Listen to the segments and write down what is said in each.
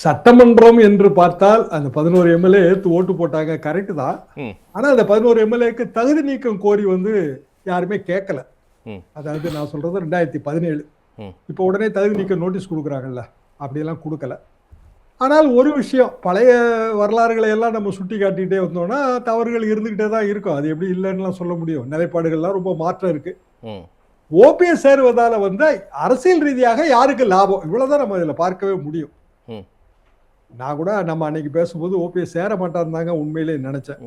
சட்டமன்றம் என்று பார்த்தால் அந்த 11 எம்எல்ஏ எடுத்து ஓட்டு போட்டாங்க, கரெக்ட் தான். ஆனா அந்த 11 எம்எல்ஏக்கு தகுதி நீக்கம் கோரி யாருமே கேட்கல. அதாவது நான் சொல்றது 2017. இப்போ உடனே தகுதி நீக்கம் நோட்டீஸ் கொடுக்குறாங்கல்ல, அப்படியெல்லாம் கொடுக்கல. ஆனால் ஒரு விஷயம், பழைய வரலாறுகளை எல்லாம் நம்ம சுட்டி காட்டிகிட்டே வந்தோம்னா தவறுகள் இருந்துகிட்டே தான் இருக்கும். அது எப்படி இல்லைன்னுலாம் சொல்ல முடியும். நிலைப்பாடுகள்லாம் ரொம்ப மாற்றம் இருக்கு. ஓபிஎஸ் சேருவதால அரசியல் ரீதியாக யாருக்கு லாபம், இவ்வளவுதான் நம்ம இதுல பார்க்கவே முடியும். நான் கூட நம்ம அன்னைக்கு பேசும்போது ஓபிஎஸ் சேர மாட்டாருந்தாங்க உண்மையிலே நினைச்சேன்.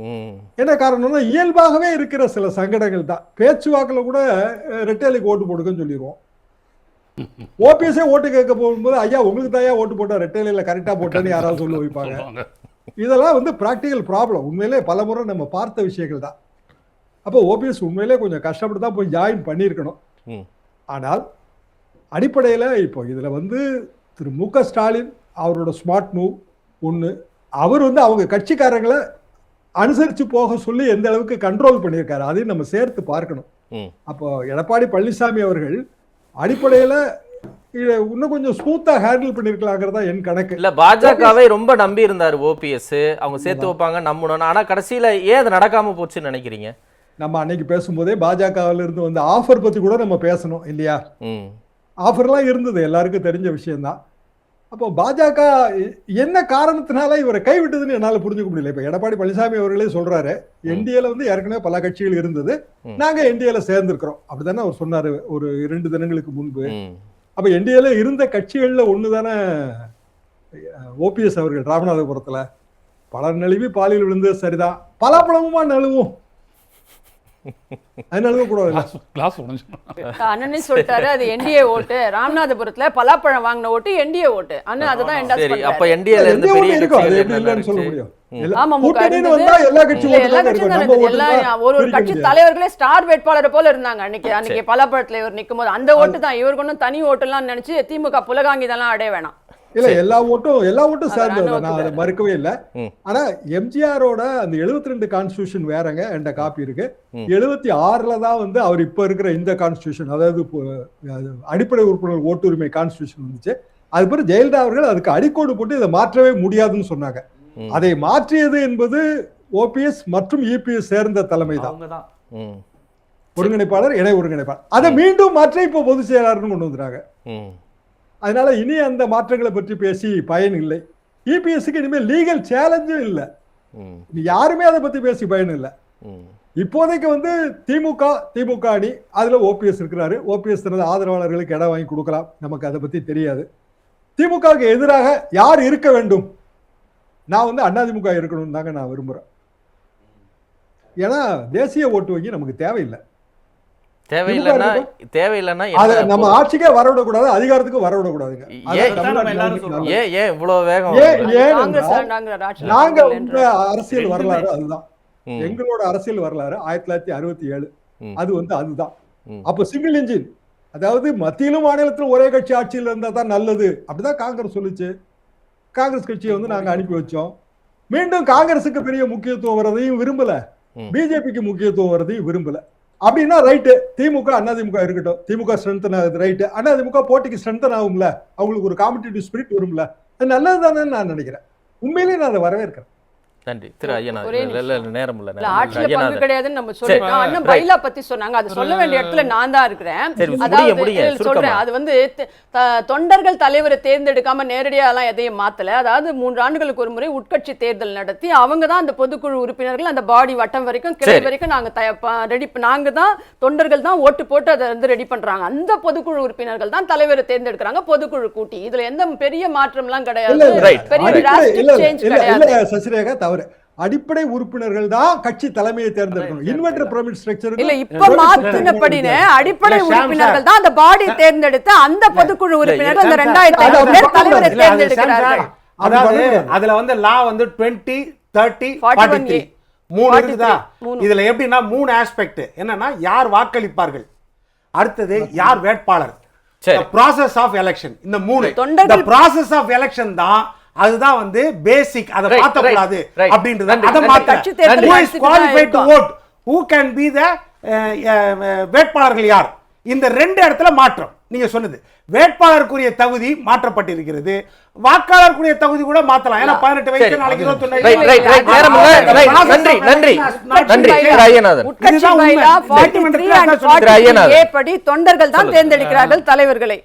என்ன காரணம்னா இயல்பாகவே இருக்கிற சில சங்கடங்கள் தான். பேச்சுவாக்கில் கூட ரெட்டேலுக்கு ஓட்டு போடுங்கன்னு சொல்லிடுவோம். ஓபிஎஸ்ஸே ஓட்டு கேட்க போகும்போது ஐயா உங்களுக்கு தாயா ஓட்டு போட்டா ரெட்டேலில் கரெக்டா போட்டேன்னு யாராவது சொல்ல வைப்பாங்க. இதெல்லாம் பிராக்டிகல் ப்ராப்ளம். உண்மையிலே பல முறை நம்ம பார்த்த விஷயங்கள் தான். அப்போ ஓபிஎஸ் உண்மையிலே கொஞ்சம் கஷ்டப்பட்டு தான் போய் ஜாயின் பண்ணியிருக்கணும். ஆனால் அடிப்படையில் இப்போ இதில் திரு மு.க. ஸ்டாலின் அவரோட ஸ்மார்ட் மூவ் ஒன்று. அவர் அவங்க கட்சிக்காரங்களை அனுசரித்து போக சொல்லி எந்த அளவுக்கு கண்ட்ரோல் பண்ணியிருக்காரு அதையும் நம்ம சேர்த்து பார்க்கணும். அப்போ எடப்பாடி பழனிசாமி அவர்கள் அடிப்படையில் இன்னும் கொஞ்சம் ஸ்மூத்தா ஹேண்டில் பண்ணிருக்கலாங்கிறதா என் கணக்கு. இல்ல பாஜகவை ரொம்ப நம்பி இருந்தாரு ஓபிஎஸ், அவங்க சேர்த்து வைப்பாங்க நம்பணும். ஆனா கடைசியில ஏன் அது நடக்காம போச்சுன்னு நினைக்கிறீங்க? நம்ம அன்னைக்கு பேசும்போதே பாஜகவில் இருந்து ஆஃபர் பத்தி கூட நம்ம பேசணும் இல்லையா? ஆஃபர்லாம் இருந்தது, எல்லாருக்கும் தெரிஞ்ச விஷயம்தான். அப்போ பாஜக என்ன காரணத்தினால இவரை கைவிட்டதுன்னு என்னால் புரிஞ்சுக்க முடியல. இப்போ எடப்பாடி பழனிசாமி அவர்களே சொல்றாரு, என்டிஏல ஏற்கனவே பல கட்சிகள் இருந்தது, நாங்க என்டிஏல சேர்ந்திருக்கிறோம் அப்படித்தானே அவர் சொன்னாரு ஒரு 2 தினங்களுக்கு முன்பு. அப்ப என்டிஏல இருந்த கட்சிகள்ல ஒண்ணுதானே ஓபிஎஸ் அவர்கள். ராமநாதபுரத்துல பலர் நழுவி பாலியல் விழுந்தது சரிதான், பலாப்பழமுமா நழுவும். அண்ணனே சொல்லிட்டாரு அது என்டிஏ ஓட்டு. ராமநாதபுரத்துல பலாப்பழம் வாங்கின ஓட்டு என்டிஏ ஓட்டு. அண்ணன் அதுதான் அப்ப என்டிஏல இருந்து பெரிய சொல்ல முடியும். ஒரு கட்சி தலைவர்களே ஸ்டார் வேட்பாளர் போல இருந்தாங்க அன்னைக்கு பலாப்பழத்துல இவர் நிக்கும் போது. அந்த ஓட்டு தான் இவருக்கு ஒன்றும் தனி ஓட்டு எல்லாம் நினைச்சு திமுக புலகாங்கிதெல்லாம் அடைய வேணாம். இல்ல எல்லா ஓட்டும் சேர்ந்தது, நான் அதை மறுக்கவே இல்லை. ஆனா எம்ஜிஆரோட அந்த 72 கான்ஸ்டிடியூஷன் வேறங்க, என்ற காப்பி இருக்கு. 76ல தான் அவர் இப்ப இருக்கிற இந்த கான்ஸ்டிடியூஷன், அதாவது அடிப்படை உறுப்பினர் ஓட்டுரிமை கான்ஸ்டிடியூஷன் வந்துச்சு. அது பிறகு ஜெயலலிதா அவர்கள் அதுக்கு அடிக்கோடு போட்டு இதை மாற்றவே முடியாதுன்னு சொன்னாங்க. அதை மாற்றியது என்பது ஓபிஎஸ் மற்றும் இபிஎஸ் சேர்ந்த தலைமை தான், ஒருங்கிணைப்பாளர், இணை ஒருங்கிணைப்பாளர். அதை மீண்டும் மாற்றி இப்போ பொதுச் செயலாளர்னு கொண்டு வந்துட்டாங்க. அதனால இனி அந்த மாற்றங்களை பற்றி பேசி பயன் இல்லை. இபிஎஸ்க்கு இனிமேல் லீகல் சேலஞ்சும் இல்லை, யாருமே அதை பத்தி பேசி பயன் இல்லை. இப்போதைக்கு திமுக அணி, அதுல ஓபிஎஸ் இருக்கிறாரு. ஓபிஎஸ் தனது ஆதரவாளர்களுக்கு இடம் வாங்கி கொடுக்கலாம், நமக்கு அதை பத்தி தெரியாது. திமுகவுக்கு எதிராக யார் இருக்க வேண்டும்? நான் அதிமுக இருக்கணும் தாங்க நான் விரும்புறேன். ஏன்னா தேசிய ஓட்டு வங்கி நமக்கு தேவையில்லை. தேவையில்லைன்னா நம்ம ஆட்சிக்கே வரவிடக்கூடாது, அதிகாரத்துக்கு வரவிடக்கூடாதுங்க. நாங்க அரசியல் வரலாறு அதுதான், எங்களோட அரசியல் வரலாறு 1967 அதுதான். அப்ப சிங்கிள் இன்ஜின், அதாவது மத்தியிலும் மாநிலத்திலும் ஒரே கட்சி ஆட்சியில் இருந்தா தான் நல்லது, அப்படிதான் காங்கிரஸ் சொல்லுச்சு. காங்கிரஸ் கட்சியை நாங்க அனுப்பி வச்சோம். மீண்டும் காங்கிரஸுக்கு பெரிய முக்கியத்துவம் வர்றதையும் விரும்பல, பிஜேபிக்கு முக்கியத்துவம் வர்றதையும் விரும்பல. அப்படின்னா ரைட்டு, திமுக அதிமுக இருக்கட்டும், திமுக ஸ்ட்ரென்தன் ஆகுது ரைட்டு, அதிமுக போட்டிக்கு ஸ்ட்ரென்தன் ஆகும்ல, அவங்களுக்கு ஒரு காம்படிட்டிவ் ஸ்பிரிட் வரும்ல, அது நல்லது தானே நான் நினைக்கிறேன். உண்மையிலேயே நான் அதை வரவேற்கிறேன். நன்றி திரு ஐயனார். நேரம் இல்ல, ஆட்சியில பங்கு கிடையாதுன்னு நம்ம சொல்லிட்டோம். அண்ணன் பைலா பத்தி சொன்னாங்க, அது சொல்ல வேண்டிய இடத்துல நான் தான் இருக்கிறேன். அதாவது சொல்றேன், அது தொண்டர்கள் தலைவரை தேர்ந்தெடுக்காம நேரடியா எல்லாம் எதையும் மாத்தல. அதாவது 3 ஆண்டுகளுக்கு ஒரு முறை உட்கட்சி தேர்தல் நடத்தி அவங்க தான் அந்த பொதுக்குழு உறுப்பினர்கள், அந்த பாடி வட்டம் வரைக்கும் கிளை வரைக்கும் நாங்க தான் தொண்டர்கள் தான் ஓட்டு போட்டு அதை ரெடி பண்றாங்க. அந்த பொதுக்குழு உறுப்பினர்கள் தான் தலைவரை தேர்ந்தெடுக்கிறாங்க பொதுக்குழு கூட்டி. இதுல எந்த பெரிய மாற்றம் எல்லாம் கிடையாது, பெரிய டிராஸ்டிக் சேஞ்ச் கிடையாது. அடிப்படை உறுப்பினர்கள் தான் கட்சி தலைமையை தேர்ந்தெடுக்கணும். இன்வெர்டர் பிரமிட் ஸ்ட்ரக்சர் இல்ல, இப்ப மாத்தினபடினே அடிப்படை உறுப்பினர்கள் தான் அந்த பாடி தேர்ந்தெடுத்து அந்த பொதுக்குழு உறுப்பினர்கள் அந்த 2005 பேர் தலைவரை தேர்ந்தெடுக்கிறார்கள். அதாவது அதுல லா 20, 30, 43 மூணு இருக்குதா? இதுல எப்படின்னா 3 ஆஸ்பெக்ட் என்னன்னா, யார் வாக்களிப்பார்கள், அடுத்தது யார் வேட்பாளர், process of election. இந்த 3 process of election தான், அதுதான் பேசிக். அதை மாத்த கூடாது அப்படின்றது. அத மாத்த who is qualified to vote, who can be the வேட்பாளர்கள் யார், இந்த 2 இடத்துல மாற்றம். நீங்க சொன்னது வேட்பாளருக்குரிய தகுதி மாற்றப்பட்டிருக்கிறது, வாக்காளருக்குரிய தகுதி கூட மாத்தலாம். ஏன்னா 18 வயசு நாளைக்கு 21 ரைட் ரைட் ரைட் நேரம் இல்ல. ரைட் நன்றி நன்றி நன்றி திரு ஐயநாதன். உட்கட்சி பைலா 43 and 43A படி தொண்டர்கள் தான் தேர்ந்தெடுக்கிறார்கள் தலைவர்களை.